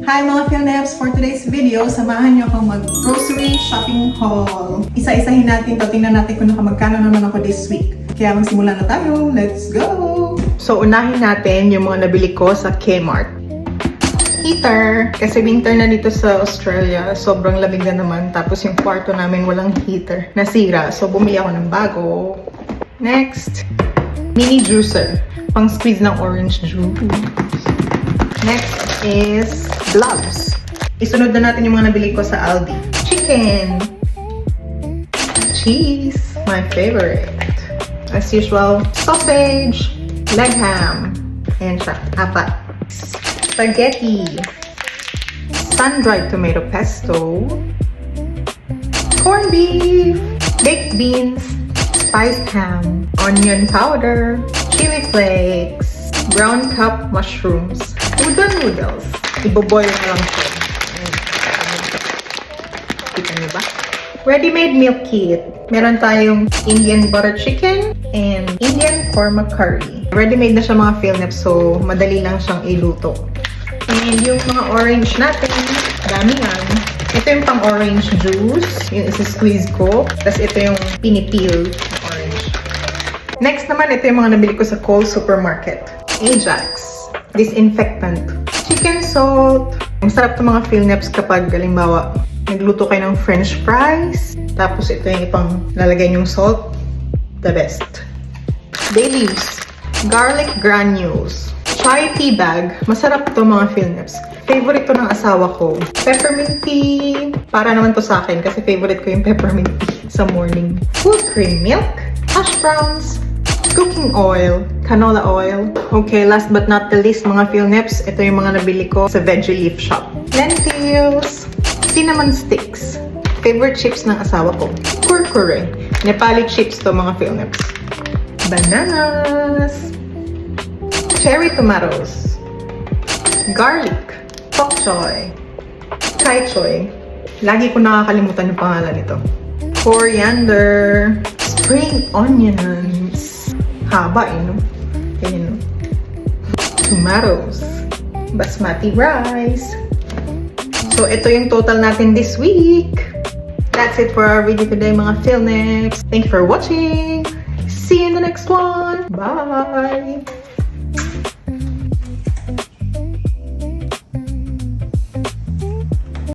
Hi mga Philneps! For today's video, samahan niyo akong mag-grocery shopping haul. Isa-isahin natin to, tingnan natin kung nakamagkano naman ako this week. Kaya magsimula na tayo, let's go! So unahin natin yung mga nabili ko sa Kmart. Heater, kasi winter na dito sa Australia, sobrang lamig na naman. Tapos yung kwarto namin walang heater, nasira. So bumili ako ng bago. Next, mini juicer, pang squeeze ng orange juice. Next is gloves. Isunod na natin yung mga nabili ko sa Aldi. Chicken. Cheese, my favorite. As usual, sausage, leg ham, and apat. Spaghetti, sun-dried tomato pesto, corned beef, baked beans, spiced ham, onion powder, chili flakes, brown cup mushrooms, udon noodles. Iboboil na lang siya. Kita niyo ba? Ready-made milk kit. Meron tayong Indian butter chicken and Indian korma curry. Ready-made na siya mga Philneps, so madali lang siyang iluto. And yung mga orange natin, dami yan. Ito yung pang orange juice, yung isa-squeeze ko. Tapos ito yung pinipeel na orange. Next naman, ito yung mga nabili ko sa Coles Supermarket. Ajax, disinfectant, chicken salt. Ang sarap ng mga Philneps kapag halimbawa nagluto kayo ng french fries. Tapos ito yung ipang lalagay yung salt. The best. Bay leaves, garlic granules, chai tea bag. Masarap to mga Philneps. Favorite to ng asawa ko. Peppermint tea. Para naman to sa akin kasi favorite ko yung peppermint tea sa morning. Full cream milk, hash browns, cooking oil, canola oil. Okay, last but not the least mga Philneps, ito yung mga nabili ko sa Veggie Leaf Shop. Lentils, cinnamon sticks, favorite chips ng asawa ko. Kurkure, Nepali chips to mga Philneps. Bananas, cherry tomatoes, garlic, bok choy, kai choy. Lagi ko nakakalimutan yung pangalan nito. Coriander, spring onions. Haba eh, no? Ganyan, no? Tomatoes, basmati rice. So, ito yung total natin this week. That's it for our video today, mga Philneps. Thank you for watching. See you in the next one. Bye!